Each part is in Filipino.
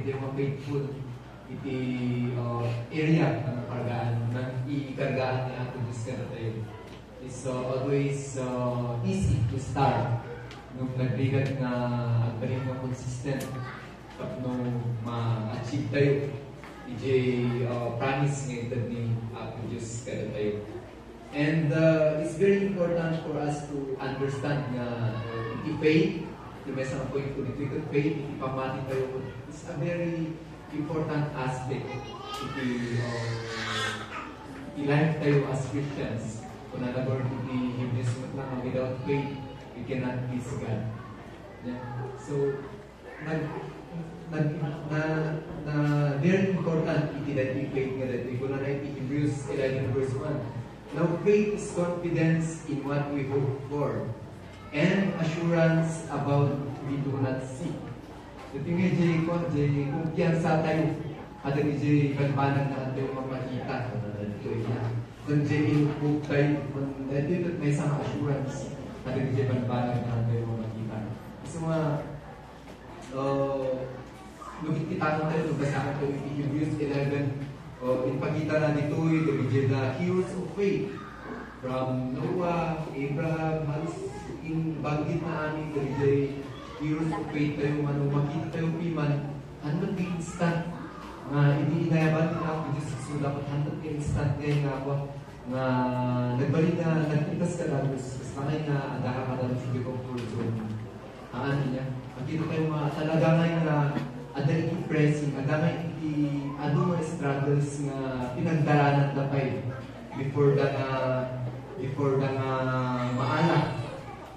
iti faithful iti area ng kargaan ng ikargaan ni Ato Diyos ka tayo. It's always easy to start nung nagbigat na agbalin na consistent nung ma-achieve tayo iti promise ngayon ni Ato Diyos ka tayo. And it's very important for us to understand na iti faith, may isang point ko dito, faith, iti pamati tayo, is a very important aspect iti life tayo as Christians. Kung nalagor iti Hebrews lang, without faith, we cannot please God. Yeah. So, very important iti that faith nga that kung na iti Hebrews 11 verse 1. Now, faith is confidence in what we hope for and assurance about we do not see. Ito nga, kumpiyansa tayo. Ada ni Jay, kanbanan na tayo mamakita. Ito nga. Kung Jay, inupog tayo. Ito may isang assurance. Ada ni Jay, kanbanan na tayo mamakita. So nga, kita tayo, basahan tayo in Hebrews 11. Ipakita na dito, the heroes of faith. From Noah, Abraham, in banggit na amin, the heroes of faith tayo, makita tayo piman, handot di instant, nga hindi inayaban na ako, Diyos so dapat handot di instant ngayon nga ako, nga nagbalik na, nagpitas ka lang, gusto na nga, adaka ka lang sa Bicol Tourism. Ang ano niya, makita tayo mga talaga ngayon na, ada iti pressing, ada nga iti, ano mga struggles nga pinagdaranan na tayo, before da nga maala.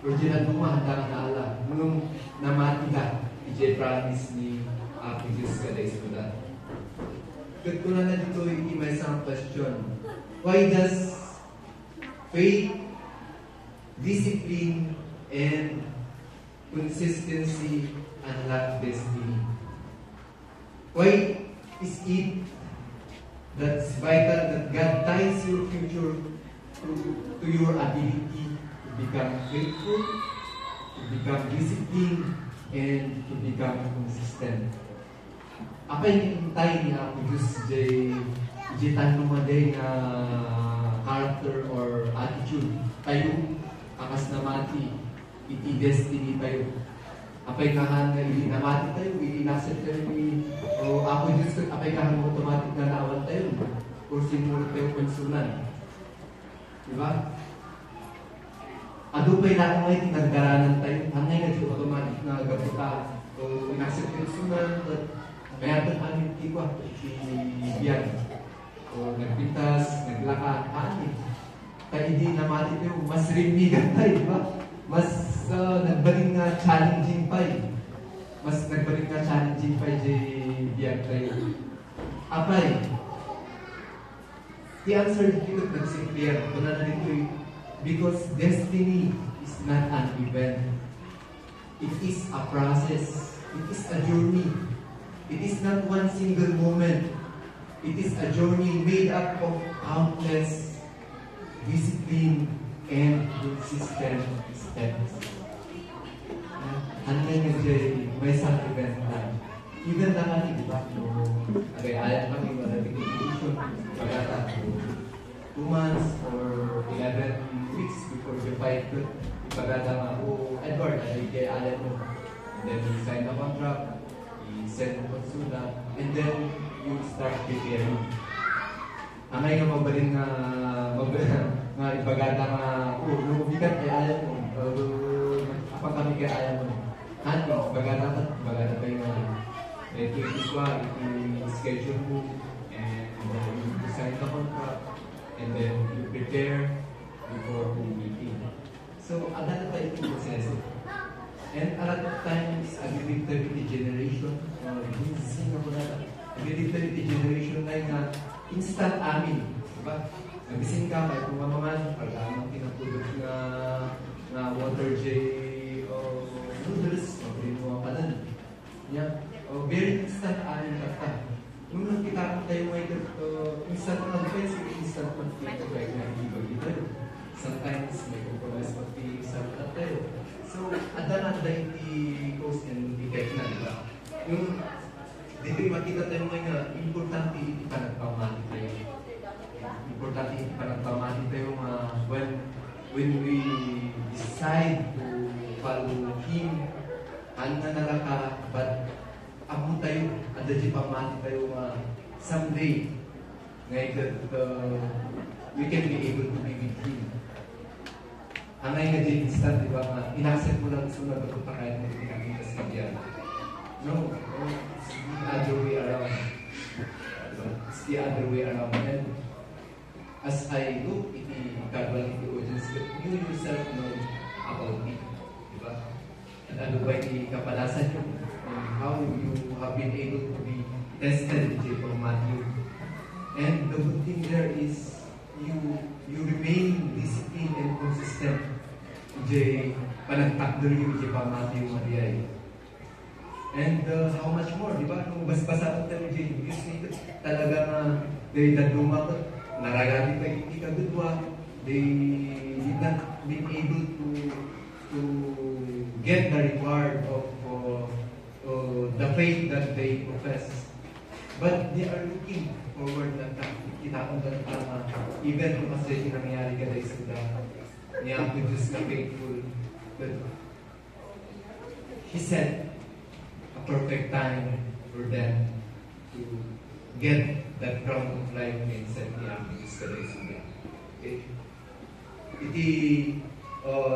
Original dumahanda na ala. Nung namati ka, iti promise ni Apo Diyos ka days ko na. Kaya na dito, may isang question. Why does faith, discipline, and consistency unlock destiny? Why is it that's vital that God ties your future to your ability to become faithful, to become disciplined, and to become consistent? Apa yung hintay niya Apo Diyos di tanong maday na character or attitude tayo akas na mati iti destiny tayo. Apay kahan nga ili namati tayo, ili nasip tayo o Apo Diyos ko, apay kahan automatic na naawan tayo o sinulot tayo konsulan. Diba? Ado pa'y na ngay tinagdaranan tayo, hangay na di automatic na gabuta o inasip konsulan, mayatan amin tiwa, ibiyag o nagpintas, naglaka, amin. Tayo hindi namati tayo, mas rimigan tayo, diba? Mas nagbaling na challenging pa eh. Mas nagbaling na challenging pa eh biyag tayo. Apay, the answer dito nagsimplihan. Ito na dito eh. Because destiny is not an event. It is a process. It is a journey. It is not one single moment. It is a journey made up of countless discipline and consistent steps. Ano nga may isang event na. Even na nga, di ba? Ayaw kami maraming competition. Pagkata, 2 months or 11 weeks before the fight. Pagkata nga, Edward, ayaw mo. And then you sign a contract, you send a consula, and then you start preparing. Ang ngayon nga mabalin nga ipagata nga, lumikat kay ayaw mo, apang kami kay ayaw mo. Hanto, bagata pa yung ito schedule mo, and you sign the contract, and then you prepare before the meeting. So, agad pa itong proseso. And a lot of times, agriculturity generation, agriculturity generation na yung instant amin. Diba? Nagising ka, may pumamangan, pagkaman pinapulot na water j o noodles, mabili mo ang kanan. Yeah. Very instant amin kata. Nung nakita ko tayo may instant confidence, instant conflict of like na sometimes may compromise pag-feeling sa tayo. So, ada na yung coast and effect na, diba? Yung dito makita tayo nga, importante ipanagpamati tayo. Importante ipanagpamati tayo when we decide to follow Him, na naraka, but ako tayo, ada di pamati tayo someday, ngayon we can be able to be with Him. Hangay nga di instant, di ba nga, inaccept mo lang sunod ako pa kahit na pinakita sa kanya. No, it's the other way around. It's the other way around. And as I look at the God-Almighty audience, you yourself know about me. Diba? At ano ba yung kapalasan nyo? How you have been able to be tested for Matthew. And the good thing there is you remain disciplined and consistent. Jay, panagtakdol yung Jay pa Matthew Maria. And how much more, di ba? Nung basa-basa ko tayo, Jay, talagang they daduma ko, naragati pa hindi kagudwa, they did not be able to get the reward of the faith that they profess. But they are looking forward na kita kong tama, even kung kasi nangyari ka dahil sa niya ako Diyos na faithful. But He said, a perfect time for them to get that crown of life and set niya ako Diyos ka dahil sa okay? Iti,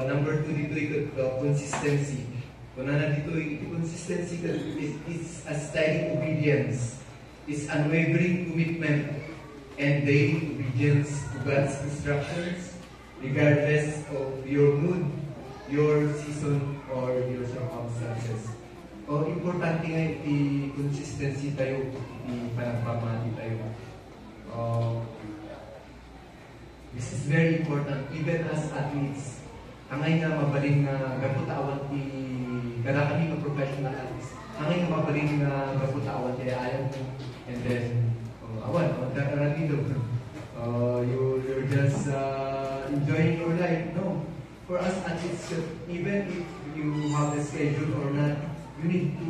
number 2 dito ikot, consistency. Kung na dito, iti consistency is a steady obedience, is unwavering commitment, and daily obedience to God's instructions, regardless of your mood, your season, or your circumstances. Importante nga iti consistency tayo, iti panagpamati tayo. This is very important, even as athletes. Angay nga mabaling nga gaputawan ti kada kami nga professional athletes. Angay nga mabaling nga gaputawan ti ayaw mo. And then, you're just enjoying your life. No. For us athletes, even if you have a schedule or not, you need to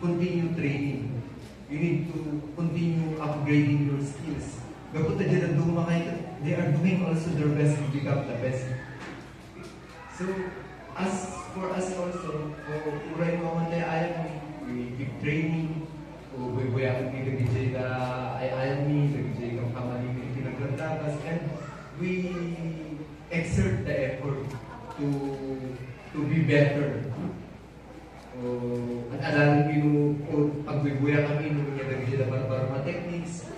continue training. You need to continue upgrading your skills. Gapot na dyan ang dumakay, they are doing also their best to become the best. So, as for us also, uray mo man tayo ayaw mo, we keep training, we have to nag-DJ na ayaw me, nag-DJ kang kamali ng pinaglantakas, and we exert the effort to be better. At alam mo, pagbibuya kami, nung nag-DJ na para techniques,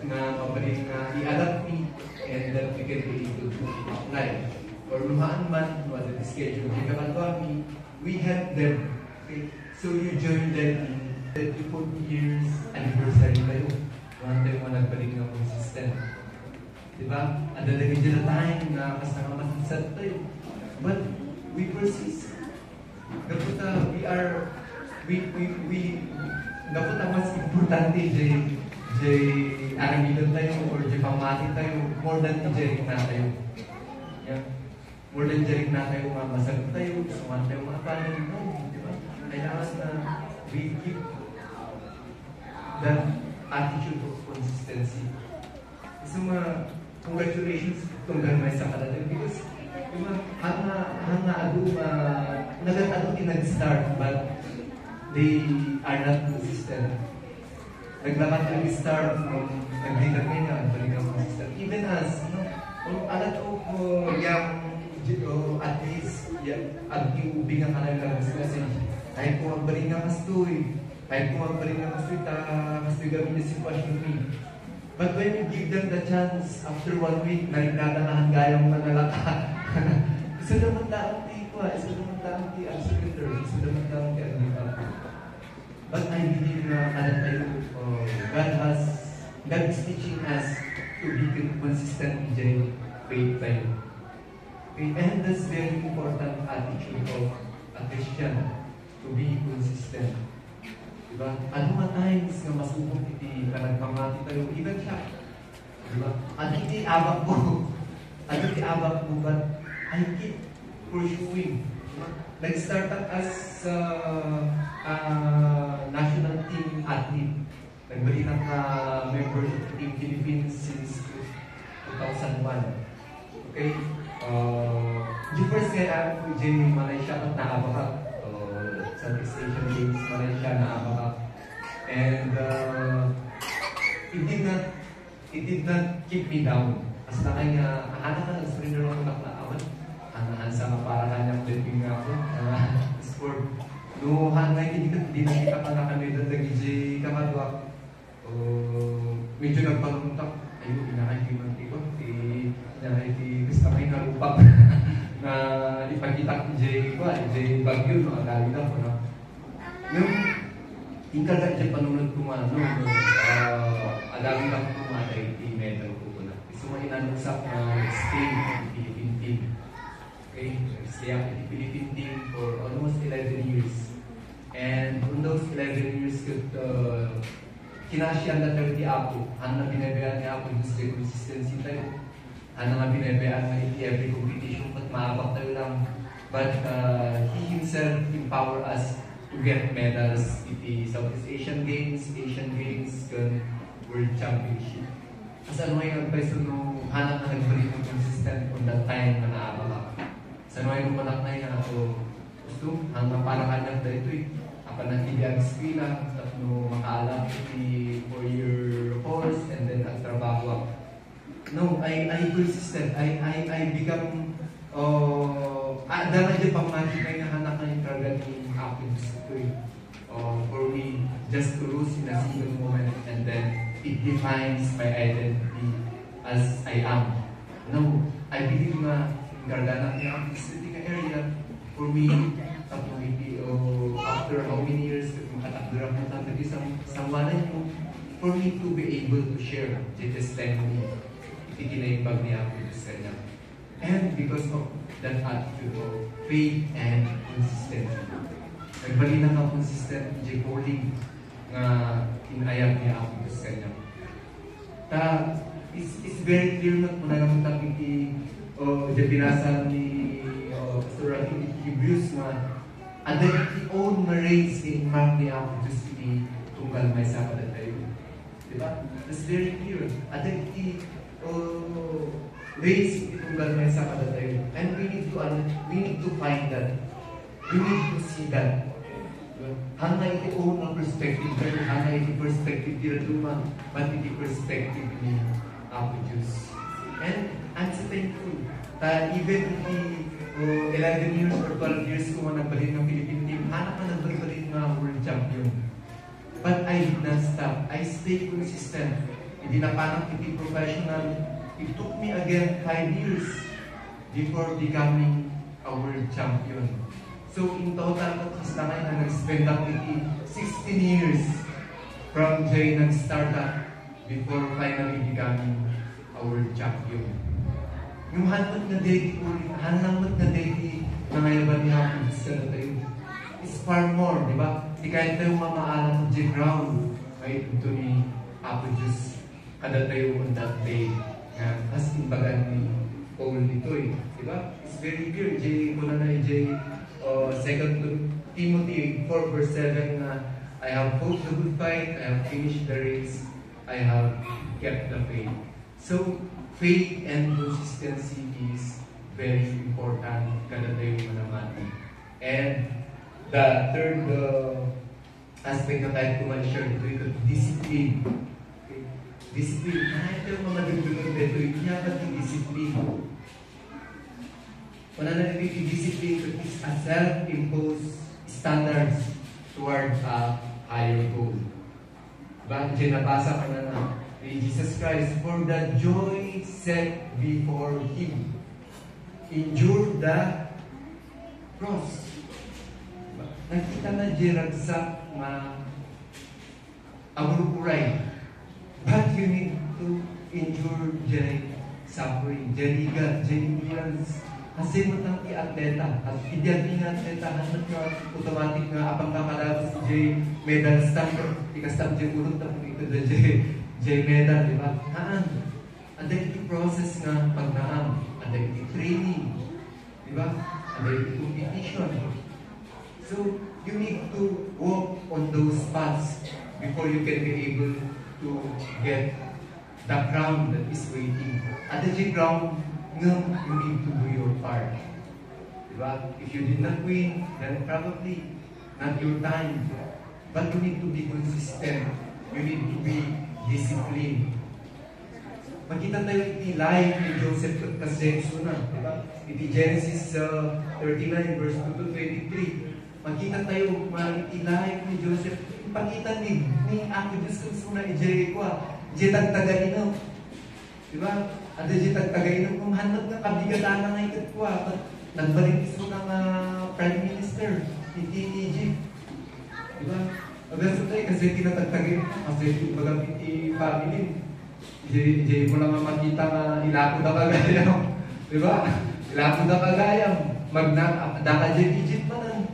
na mabaling na i-adapt me, and that we can be able to apply. Or lumaan man, was it schedule, kami, we help them. Okay? So you join them in the 40 years anniversary kayo. One time mo nagbalik ng consistent. Diba? At dalagay dyan na time na kasama masasad tayo. But we persist. Dapat dapat ang mas importante, aramilan tayo or pamati tayo more than jerik na tayo. Yeah. More than jerik na tayo, masagot tayo, suman tayo mga paano. No, di ba? Kailangan na we keep that attitude of consistency. So congratulations kung ganun sa kalalim because hanga ado nagatado nag-start but they are not consistent. Naglakad ang start from nag-leader ngayon, balik ang consistent. Even as, alat o at least, at yung ubing ang kanalang message, kahit kung magbalik nga kastoy, kahit kung magbalik nga kastoy gawin na sitwasyon mo. But when you give them the chance, after 1 week, narigdadanahan gayang manalaka. Isa naman taong ti ko, isa naman taong ti executor, isa naman taong ti agnipa. But I believe na God is teaching us to be consistent in faith tayo. Okay, and that's very important attitude of a Christian, to be consistent. Diba? Ano nga times nga masubok iti kanagpamati tayo, even siya. Diba? Ano iti abak mo? Ano iti abak mo? But I keep pursuing. Nag-start up as national team Nagbalita ka member of Team Philippines since 2001. Okay? The first kaya ako dyan Malaysia at naabaka. Southeast Asian Games, Malaysia, naabaka. And it did not keep me down. As na kaya, anak ka ng sprinter ng naklaawan. Anahan sa para kanya kulitin nga ako. Sport. No, hanay, hindi na kita ka na kami doon nag-ij kamadwak. Medyo nagpanuntak. Ayun, inakay ko. Inakay gusto kayo na lupak na ipagkita ni Jay Bagyo, no? Agali na po, no? Nung tingkal ka panunod ko agali lang ko medal ko na. Gusto mo inanusap na stay in the Philippine team. Okay? Stay up in the Philippine team for almost 11 years. And on those 11 years, kinasya na 30 ako. Ano na binabayaan niya ako yung stay consistency tayo. Ano nga binabayaan na every competition but maabak tayo lang. But he himself empower us to get medals in the Southeast Asian Games, World Championship. Kasi ano yung advice nung hanap na nagbalik ng consistent on that time na naabak ako. Kasi ano yung manak na yun ako gusto, hanggang para kanyang dito Apa na hindi ang no makaalam the 4-year course and then nagtrabaho ako. No, I persisted. I become dahil dyan pamati kayo nahanap na yung target ng aking gusto for me just to lose in a single moment and then it defines my identity as I am. No, I believe na yung gargana niya ang aesthetic area for me after how many years makatakdura mo tayo isang walay mo for me to be able to share the testimony itinaimbag niya ako sa kanya. And because of that attitude of faith and consistency. Nagbali na ka consistent J. Pauling nga inayag niya ako sa kanya. It's very clear na kung nalang tapiti binasa ni Pastor Rafi Hebrews na adagiti own marriage in Mark niya ako just tunggal may sakad tayo. Diba? That's very clear. Adagiti race itunggal may sakad tayo. And we need to find that. We need to see that. Hana iti own ang perspective tayo. Hana iti perspective tira duman. But iti perspective ni Apo Diyos. And I'm so thankful that even iti 11 years or 12 years ko nagbalik ng Philippine team, hanap na nagbalik ng world champion. But I did not stop. I stayed consistent. Hindi na parang iti professional. It took me again 5 years before becoming a world champion. So in total, kastaman na nag-spend ako iti 16 years from Jay nag-start up before finally becoming a world champion. Yung hanmat na daily ulit, hanmat na daily na ngayaban niya ako sa tayo. It's far more, di ba? Di kahit tayo mamaalam ng ground, ay ito ni Apo Diyos kada tayo on that day. As imbagan ni Paul dito di ba? It's very clear, J. 2 Timothy 4 verse 7 na I have fought the good fight, I have finished the race, I have kept the faith. So, faith and consistency is very important kada tayo manamati. And the third aspect na tayo kumashare dito ito, discipline. Okay? Discipline. Kahit yung mga dugdugod dito, dapat yung discipline. Wala na dito yung discipline is a self-imposed standards towards a higher goal. Bakit dyan nabasa ka na ni Jesus Christ, for the joy set before Him, endure the cross. Nakita na diragsak na amurukuray. But you need to endure suffering, endurance. Kasi mo nang i-atleta. At hindi nga atleta, hanap nga automatic nga apang kakalabas si Jay medal stamp. Ika-stamp Jay urot na kung ito na Jay medal, di ba? Ada yung process nga pagnaam. Ada yung training. Di ba? Ada yung competition. So, you need to walk on those paths before you can be able to get the crown that is waiting. At the ground, you need to do your part. Diba? If you did not win, then probably not your time. But you need to be consistent. You need to be disciplined. Makita tayo iti life ni Joseph kasi suna. Diba? Iti Genesis 39 verse 2 to 23. Makita tayo iti life ni Joseph. Ipakita ni ako Diyos kung suna ijay ko. Ijay tagtagay no. Diba? At ijay tagtagay no. Kung hanap nga kabigatan na nga ikat ko. Nagbalik iso ng Prime Minister iti Egypt. Diba? Agaso tayo kasi tinatagtagay kasi bagang iti family. Ijay mo lang makita nga ilako na kagayam. Diba? Ilako na kagayam. Magdaka dyan Egypt manan.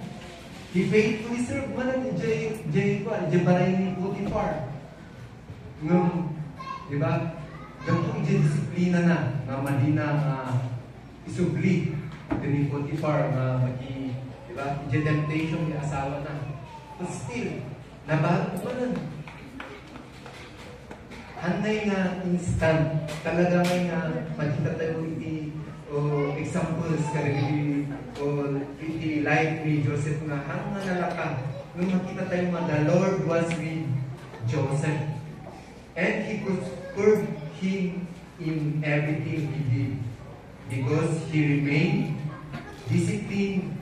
He faithfully served manan. Ijay balay ni Potiphar. Diba? Ganito ijay disiplina na. Nga madina isubli. Ito ni Potiphar nga magi. Diba? Ijay temptation ni asawa na. But still, nabahan ko manan. Hanay nga instant, talaga may nga makita tayo iti examples karili o iti life ni Joseph nga hanga nalaka nung makita tayo nga the Lord was with Joseph and He prospered him in everything he did because he remained disciplined,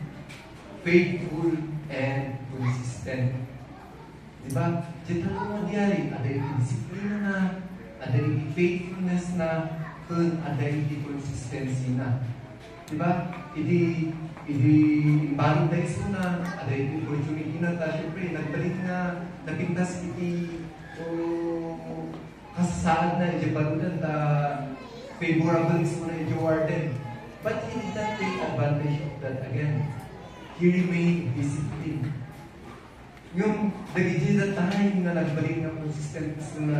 faithful, and consistent. Diba? Dito mo magyari, ada yung disiplina na, ada yung faithfulness na, kung ada yung consistency na. Diba? Idi balik tayo suna, ada yung opportunity na ta, syempre, nagbalik na, napintas iti kasasaan na, iti balunan ta, favorable suna iti warden. But he did not take advantage of that again. He remained disciplined. Yung dagijay na time na nagbalik ng consistent na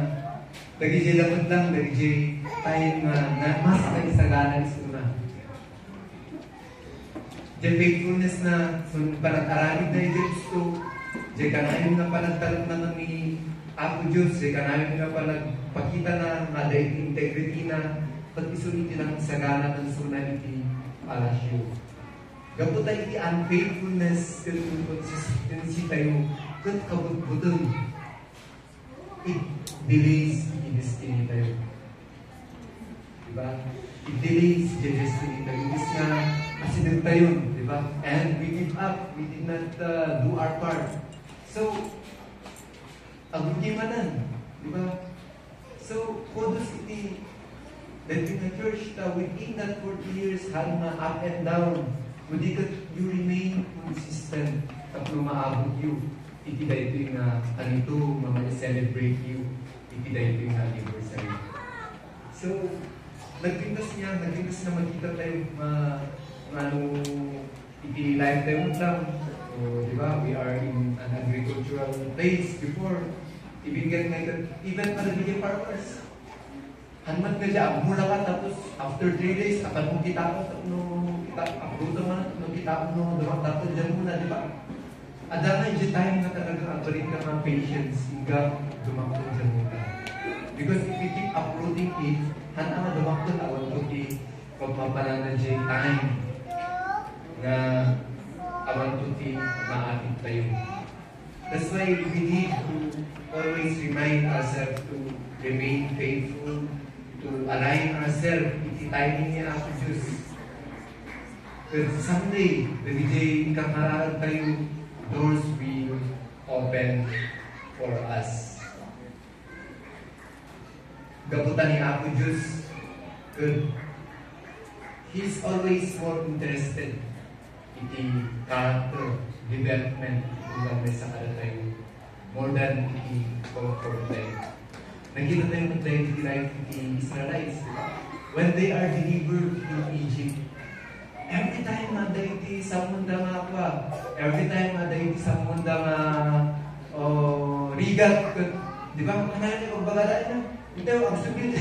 dagijay dapat lang, dagijay time na mas nagisagana na. Diyan faithfulness na panag-aralin na yung gusto. Diyan kanayon na panagtalap na ni Ako Diyos. Diyan kanayon na panagpakita na nga dahil integrity na pag-isuniti ng sagana ng sunan iti palasyo. Gapo tayo iti unfaithfulness kung consistency tayo kung kabut-butun. It delays the destiny tayo. Diba? It delays the destiny tayo. Ibig nga, accident tayo. Diba? And we give up. We did not do our part. So, agutimanan. Diba? So, kudos iti that in the church within that 40 years had na up and down. Kundi you remain consistent at lumaabot you. Iti dahil ito yung anito, celebrate you. Iti dahil ito yung anniversary. So, nagpintas na makita tayo iti lifetime lang. So, di ba, we are in an agricultural place before. Ibigyan ngayon, even para bigyan farmers. Hanmat nga siya, mula ka tapos after 3 days, akan mo kita ko, apruto man, kita mo, tapos dyan muna, di ba? Ada na yung time na talaga balik ka ng patience hingga dumakot dyan muna. Because if we keep uprooting it, hana nga dumakot awan ko di pagpapalan na dyan time na awan ko di maapit tayo. That's why we need to always remind ourselves to remain faithful, to align ourselves iti timing niya ako Diyos. Because someday, the kakaraan tayo, doors will open for us. Gabutan ni ako Diyos, good. He's always more interested iti character development ilang may sakala tayo more than iti comfort tayo. Nakita tayo ng tayo iti Israelites, diba? When they are delivered in Egypt, every time na dahil iti sa munda nga pa, every time na dahil iti sa munda nga rigat, di ba? Kanayan niya, pagbagalaan niya, hindi ako agsubit.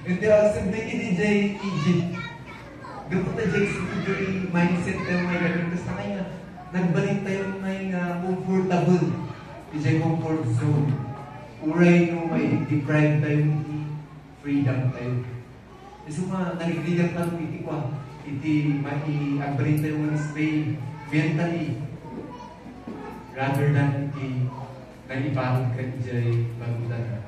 Hindi ako agsubit iti Egypt. Gapot na Jay, iti mindset na may ganun. Tapos na kanya, nagbalik tayo may comfortable, iti comfort zone. Uray no may deprive tayo iti freedom tayo. So naligligat tayo iti kwa, iti mai-agbalin tayo ng stay mentally rather than iti nalibarog ka iti baludan.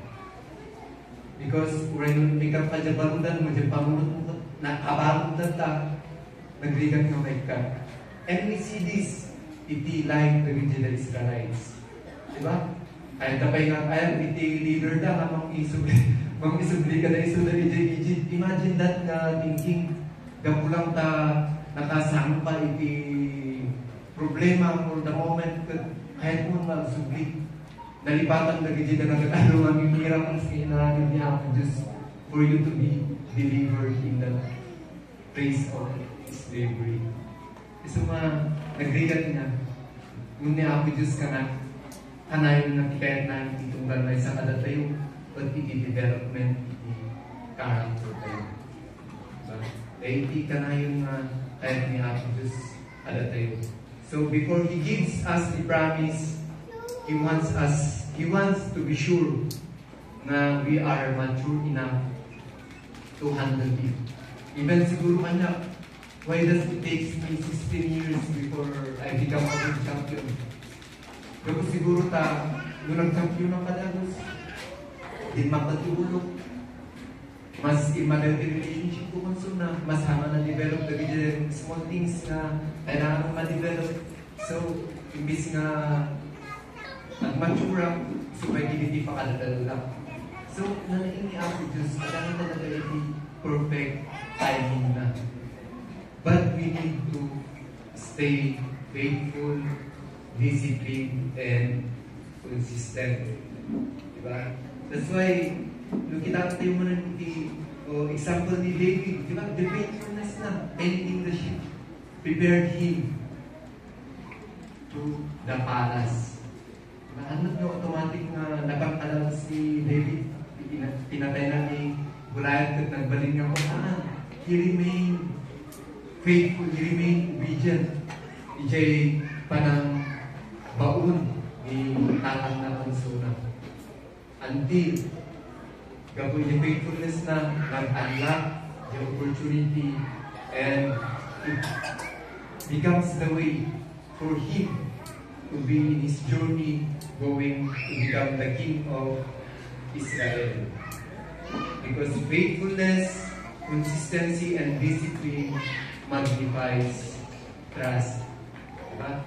Because when may ka dyan baludan mo, dyan pamunod mo, nakabaludan ta, nagligat nga may ka. And we see this, iti like the original Israelites. Diba? Ay tapay nga, ay iti leader da, mang isubli ka na isudal Egypt. Imagine that thinking, gapulang ta, nakasama pa iti problema for the moment, kahit mo magsubli. Nalipatan na giti na nagkatalo ang miracles kailangan niya ako just for you to be delivered in that place of slavery. So nagrigat niya, ngunit ako Diyos ka na, kanayon na kahit na itong balay sa kadatayo, but iti-development, iti-character tayo. Dahil iti kanayon na kahit ni ako Diyos kadatayo. So before He gives us the promise, He wants to be sure na we are mature enough to handle it. Even siguro kanya, why does it take me 16 years before I become a world champion? Pero siguro nung nag-champion ng Kadagos, di magpatulog, mas i-model relationship ko kung na, mas hama na-develop the small things na kailangan mong ma-develop. So, imbis nga nag-mature so may hindi pa kadadalo lang. So, nanaing ni ako Diyos, kailangan talaga iti perfect timing na. But we need to stay faithful, disciplined, and consistent. Diba? That's why, nung kita tayo mo ng example ni David, diba? The faithfulness na, tending the sheep, prepared him to the palace. Ano nyo automatic na napagkalaw si David, pinatay na ni Goliath at nagbaling niya ko, he remained faithful, he remained obedient. Ijay panang baon ni tatang na pansuna. Until gawin yung faithfulness na nag-unlock the opportunity and it becomes the way for him to be in his journey going to become the king of Israel. Because faithfulness, consistency, and discipline magnifies trust. Diba?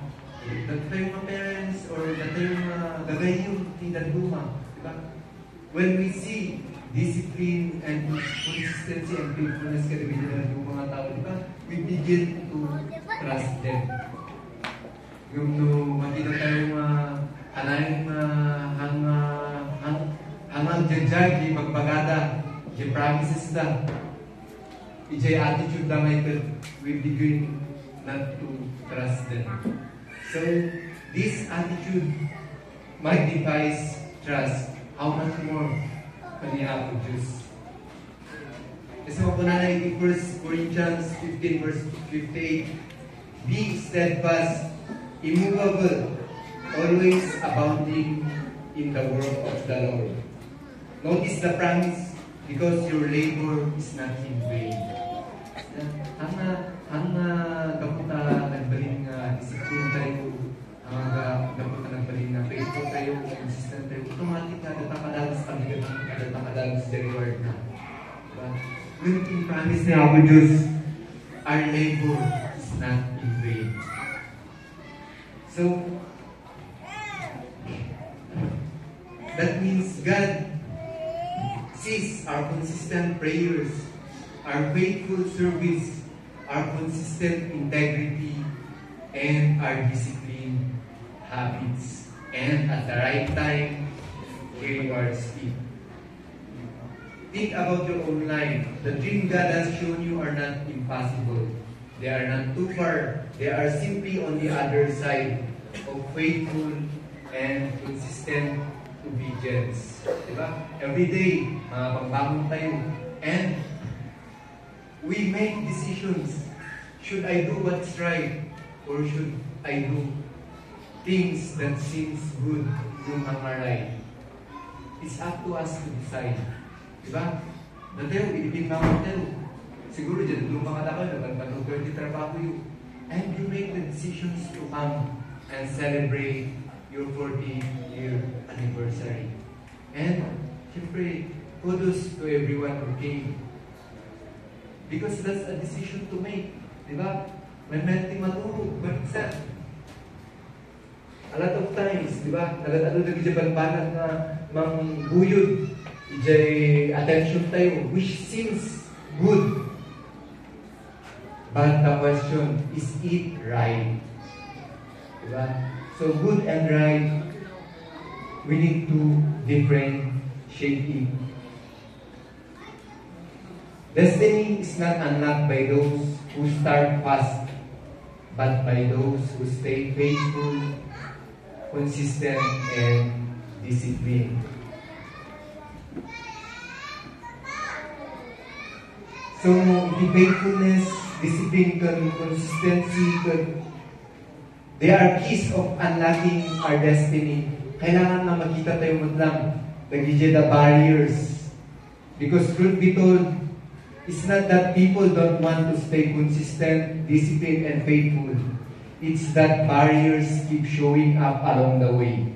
That tayo mga parents or that tayo mga gagay yung tinaduma. Diba? When we see discipline and consistency and faithfulness kada yung mga tao, diba? We begin to trust them. Yung makita tayo anayin hangang jajag, magbagada, yung promises na. Ijay attitude na may we begin not to trust them. So, this attitude magnifies trust. How much more kaniya ako Diyos? Kasi kung na in 1 Corinthians 15 verse 58, be steadfast, immovable, always abounding in the work of the Lord. Notice the promise, because your labor is not in vain. Ang gaputa nagbalin nga disiplin tayo, ang gaputa nagbalin nga faithful tayo, consistent tayo, automatic na datakadalos kami datakadalos the reward na. Ngunit yung promise niya ako Diyos, our labor is not in vain. So, that means God sees our consistent prayers, our faithful service, our consistent integrity, and our disciplined habits. And at the right time, He rewards it. Think about your own life. The dream God has shown you are not impossible. They are not too far. They are simply on the other side of faithful and consistent obedience. Diba? Every day, pagbangon tayo. And we make decisions. Should I do what's right? Or should I do things that seems good yung mangaray. It's up to us to decide. Diba? Natero, ilipin na ako natero. Siguro dyan, doon mga tao, nagpatuloy di trabaho yun. And you make the decisions to come and celebrate your 40th-year anniversary. And, syempre, kudos to everyone who came. Because that's a decision to make. Diba? May menti matulog. Minsan, a lot of times, diba? Nagatalo na gijabang banat na mangbuyod. Ijay attention tayo, which seems good. But the question, is it right? Diba? So good and right, we need to differentiate it. Destiny is not unlocked by those who start fast, but by those who stay faithful, consistent, and disciplined. So, the faithfulness, discipline, consistency, they are keys of unlocking our destiny. Kailangan na makita tayo lang, the barriers. Because truth be told, it's not that people don't want to stay consistent, disciplined, and faithful. It's that barriers keep showing up along the way.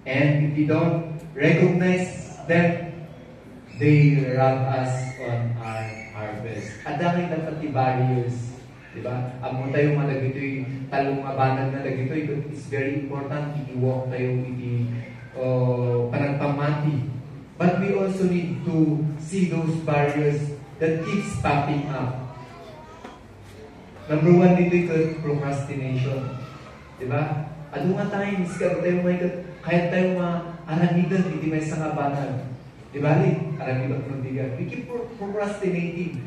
And if we don't recognize them, they rob us on our harvest. At dami na pati barriers. Diba? Amo tayo mga dagitoy, talong abanan na dagitoy, but it's very important, i-walk tayo, panagpamati. But we also need to see those barriers that keeps popping up. Number one dito yung procrastination. Diba? Ano nga times, kahit tayo aramidan, hindi may sangabanan. Diba? Aramidan ng bigat. We keep procrastinating.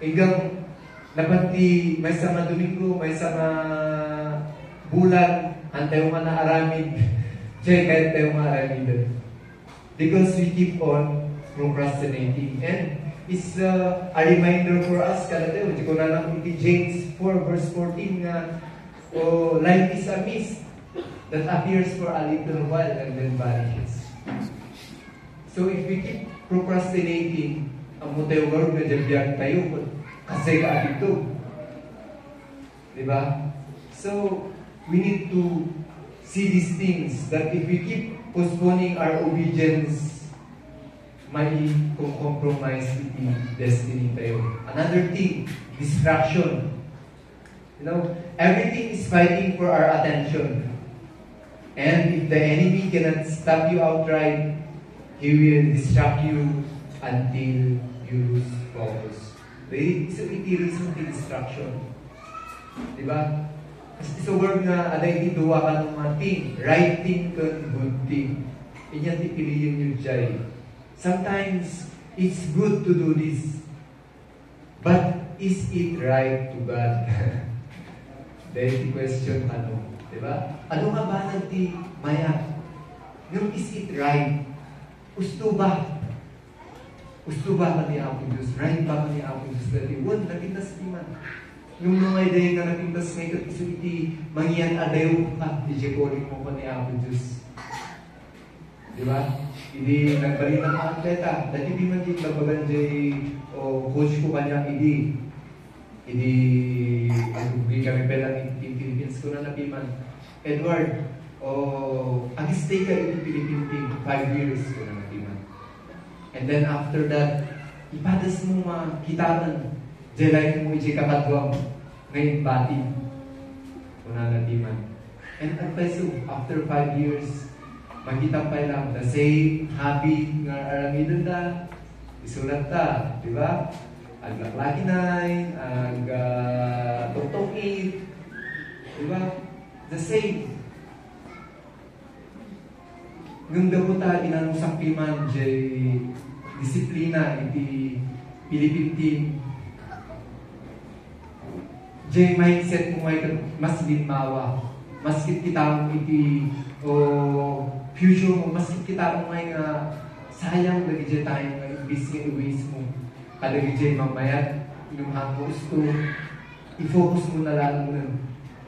Hanggang napati, may sama Domingo, may sama bulan, antayo nga na aramid. Diyan, kahit tayo nga aramidan. Because we keep on procrastinating. And it's a reminder for us, kada tayo, di ko na lang iti James 4 verse 14 nga, life is a mist that appears for a little while and then vanishes. So if we keep procrastinating, ang mutayo garo nga dyan tayo, kasi kaadito. Diba? So, we need to see these things that if we keep postponing our obedience, may compromise iti destiny tayo. Another thing, distraction. You know, everything is fighting for our attention. And if the enemy cannot stop you outright, he will distract you until you lose focus. So it is the distraction. Diba? Kasi sa word nga, aday ituwa ka ng mga thing, right thing kan good thing. Inyan tipiliin yung jay. Sometimes, it's good to do this. But, is it right to God? Dahil the question, ano? Diba? Ano nga ba nagti maya? Yung is it right? Gusto ba? Gusto ba ka ni Apo Diyos? Right ba ka ni Apo Diyos? Dati, wala, napintas iman. Yung mga ideya nga napintas may katiso iti mangyan adayo ka, di jekoling mo ka ni Apo Diyos. Diba? Hindi nagbalita ng mga atleta. Dati di man di labagan o coach ko kanya hindi kami pelang in Philippines ko na napiman. Edward, agistay ka in Philippine team, 5 years ko na napiman. And then after that, ipadas mo makitaran, jelay mo iti kapatwang ngayon bati ko na napiman. And so, after 5 years, makita pa lang, the same habit nga aramidon da, isulat ta, di ba? Aglaklaki na, totokit, di ba? The same. Nung daw ta, inanong sakpiman, jay disiplina, iti Philippine team, jay mindset mo ay mas ginmawa, mas kita mo iti, future mo, mas kita mo ngay nga sayang lagi dyan tayo nga busy ways mo. Kalagi dyan mamayat, yung hapos to, i-focus mo na lang nun.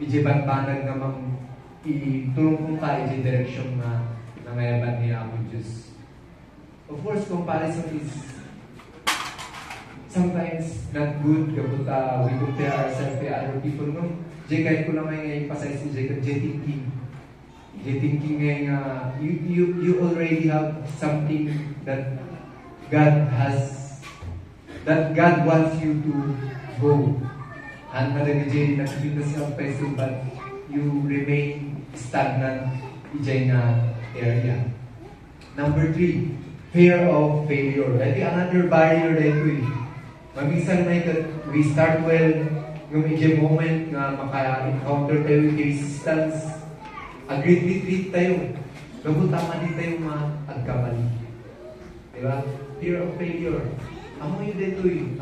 ije banbanag nga mang itulong kong ka ije direksyon na nangayaban ni Apo Diyos. Of course, comparison is sometimes not good kapag we compare ourselves to other people. No? Jay, kahit ko lang ngayon ipasay si Jay thinking. Jay thinking ngayon you already have something that God wants you to go. And madagajay nakikita siya peso, but you remain stagnant in na area. Number 3, fear of failure. I think another barrier dito eh. Maminsan na we start well, yung ije moment nga maka-encounter tayo with resistance, agreed retreat tayo. Gabot tama din tayo agkamali. Diba? Fear of failure. Amoy dito eh.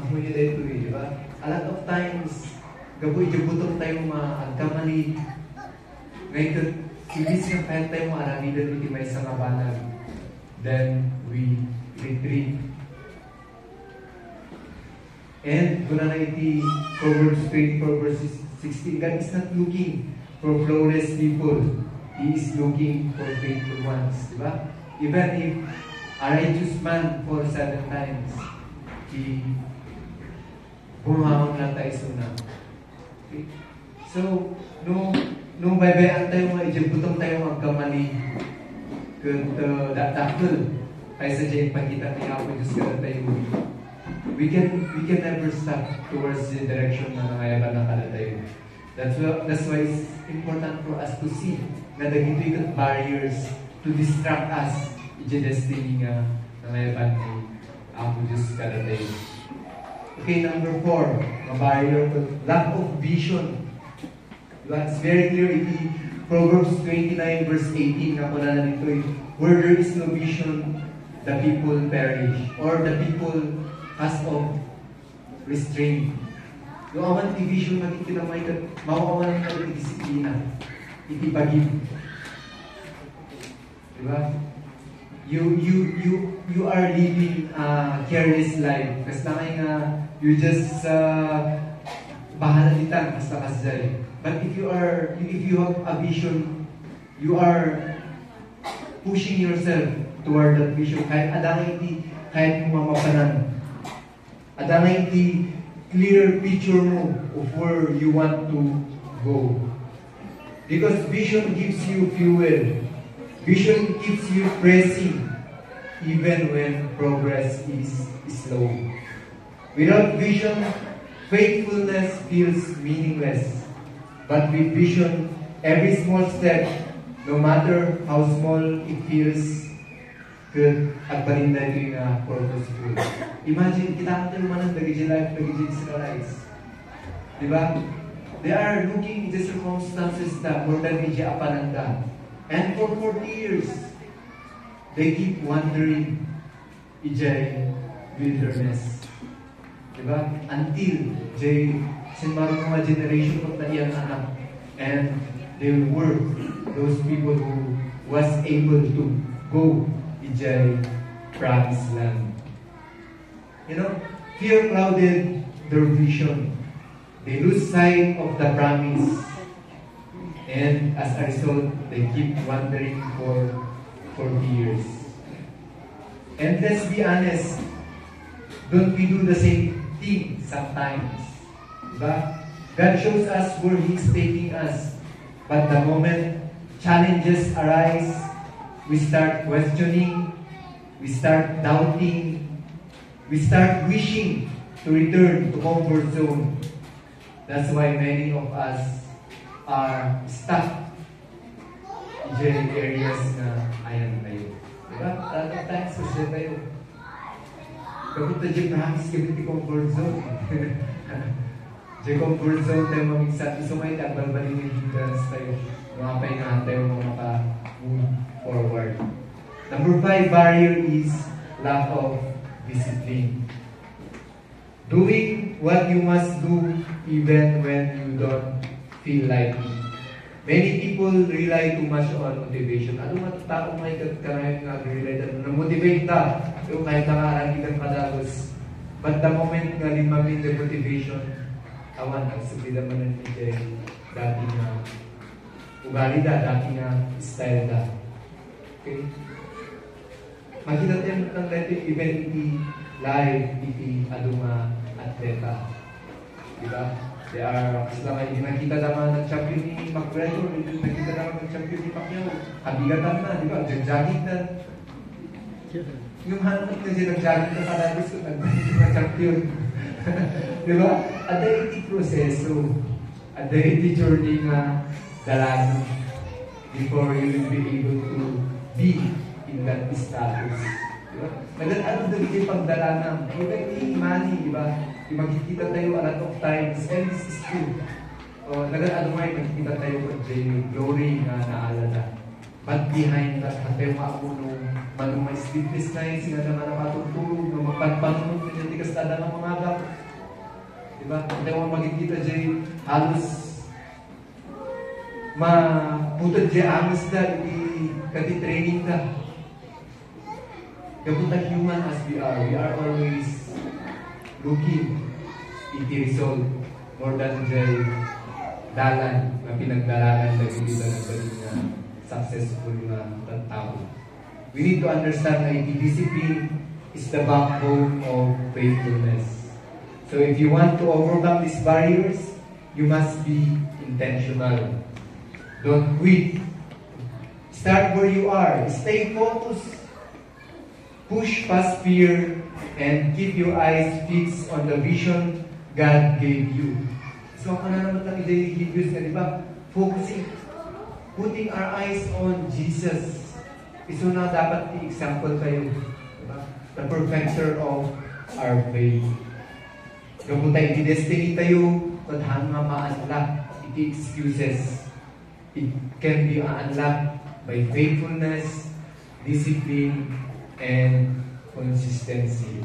Diba? A lot of times, gaboy jabutong tayo agkamali. Ngayon, ilis nga kahit tayo maaramidan iti may sa kabanag. Then, we retreat. And kung na iti Proverbs 24 verses 16, God is not looking for flawless people. He is looking for faithful ones. Diba? Even if a righteous man for 7 times, he bumahon lang tayo suna. Okay? So, nung baybayan tayo mga ijabutong tayo magkamali, kung dakdakul, tayo sa dyan pagkita ni Apo Diyos ka tayo, we can never stop towards the direction na nangayaban na kada tayo. That's why it's important for us to see na dagito yung barriers to distract us in destiny nga nangayaban ni Apo Diyos kada tayo. Okay, number 4, a barrier to lack of vision. It's very clear in Proverbs 29 verse 18 na kuna na dito, where there is no vision, the people perish, or the people cast off restraint. Yung awan ti vision na itinamay ka, mawawalan ka ng disiplina, itibagin. Diba? You are living a careless life. Kasi na nga, you just bahala ditang basta kasjay. But if you have a vision, you are pushing yourself toward that vision. Kahit adangay iti, kahit mamapanan. Adangay iti clear picture mo of where you want to go. Because vision gives you fuel. Vision keeps you pressing even when progress is slow. Without vision, faithfulness feels meaningless. But with vision, every small step, no matter how small it feels, could agparinda ito yung purposeful. Imagine, kita natin naman ang nagiging life, nagiging realize. Diba? They are looking at the circumstances na more than medya apananda. And for 40 years, they keep wandering in the wilderness. Diba? Until they sinmarong mga generation of na iyang anak, and they will work those people who was able to go in the promised land. You know, fear clouded their vision. They lose sight of the promise, and as a result, they keep wandering for 40 years. And let's be honest, don't we do the same thing sometimes? Diba? God shows us where He's taking us, but the moment challenges arise, we start questioning, we start doubting, we start wishing to return to comfort zone. That's why many of us are stuck in areas na ayan tayo. Diba? A lot of times, kasi tayo, kapag tayo promise kapag di comfort zone. Di comfort zone tayo mamingsan. Isumay ka, balbalin yung hindrance tayo. Mga pahingahan tayo move forward. Number 5 barrier is lack of discipline. Doing what you must do even when you don't feel like it. Many people rely too much on motivation. Ano nga tao may karayan nga rely na motivate ta. Yung kahit nakarang kitang kadagos. But the moment nga limangin the motivation, awan, nagsubida man ng DJ. dating ugali da, dating style da. Okay? Makita tayo ng dati event iti live, iti aduma atleta. Diba? They are, sila kayo, nakita naman ng champion ni McGregor, nakita naman ng champion ni Pacquiao. Kabigatan na, di ba? Jogging na. Yung hanap na siya nag-jogging na palabis kung nag-jogging na champion. Di ba? Ada iti proseso, ada iti journey nga dalan before you will be able to be in that status. Di ba? Nag-ano na iti pagdalanan. Iba iti money, di ba? Magkikita tayo a lot of times, and this is true. Nag-ano ngayon, nagkikita tayo kung glory nga naalala. But behind that, tayo maapunong manumay sleepless nights, nga naman napatutulog, na magpanpanunod na dyan, tikas tada ng mga agap. Diba? Tayo magkikita dyan, halos maputod dyan amis da, kati training da. Kapunta human as we are always looking iti result more than the dalan na pinagdalanan na hindi na successful na tao. We need to understand that iti discipline is the backbone of faithfulness. So if you want to overcome these barriers, you must be intentional. Don't quit. Start where you are. Stay focused. Push past fear and keep your eyes fixed on the vision God gave you. So, ako na naman lang i-give na, di ba? Focusing, putting our eyes on Jesus. Iso na dapat i-example kayo. Diba? The perfecter of our faith. Kung tayo i-destiny tayo, kung nga ma-unlock, iti excuses. It can be unlocked by faithfulness, discipline, and consistency.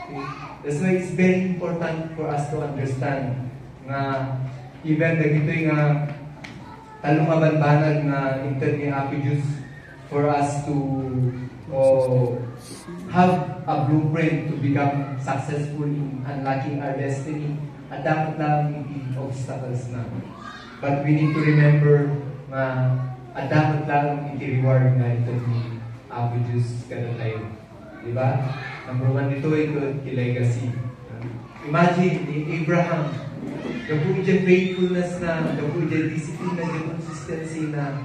Okay? That's why it's very important for us to understand nga even dagitoy nga talungabanbanag nga inted ni Happy Diyos for us to have a blueprint to become successful in unlocking our destiny at dapat lang yung obstacles na. But we need to remember nga at dapat lang iti-reward nga ito ni Happy Diyos kada tayo. Diba? Number one dito ay legacy. Imagine ni Abraham, gapo dyan faithfulness na, gapo dyan discipline na, dyan consistency na,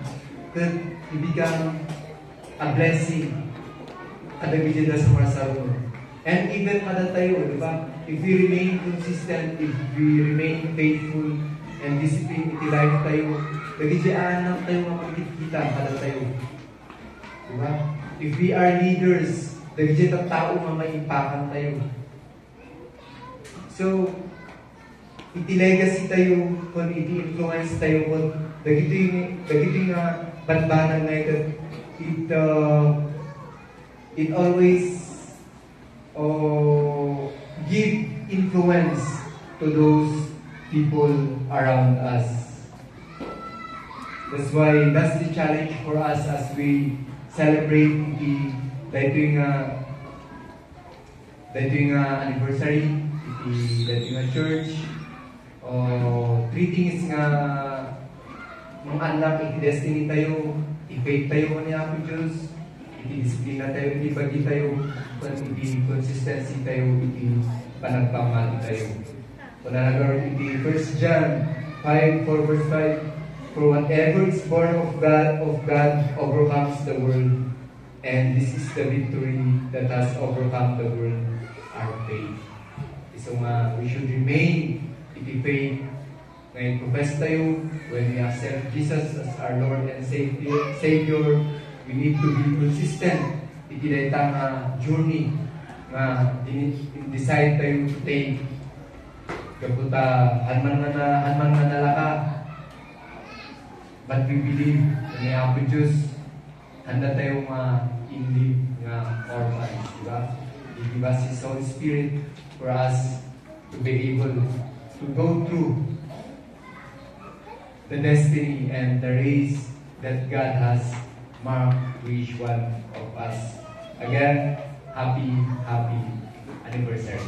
could become a blessing kada bigyan na sa marasaro. And even kada tayo, diba? If we remain consistent, if we remain faithful and discipline iti life tayo, nagigiyaan na tayo makikita kada tayo. Diba? If we are leaders, nagigiyang tao nga maimpakan tayo. So, iti legacy tayo, kung iti influence tayo, kung dagito yung banbanan na ito, it always give influence to those people around us. That's why that's the challenge for us as we celebrate the anniversary, the church, three things nga mang-unlock iti destiny tayo, i-faith tayo ni Happy Diyos, iti-disiplina tayo, iti-bagi tayo, iti-consistency tayo, iti-panagpamati tayo. Kung nalagaro iti 1 John 5:4 verse 5, for whatever is born of God overcomes the world, and this is the victory that has overcome the world, our faith. So we should remain iti faith. Ngayon, profess tayo, when we accept Jesus as our Lord and Savior, we need to be consistent. Iti daytang journey nga decide tayo to take. Kaputa, hanman nga nalaka. But we believe na Happy Diyos, handa tayo in-live nga orphans, diba? He give us His Holy Spirit for us to be able to go through the destiny and the race that God has marked to each one of us. Again, happy anniversary.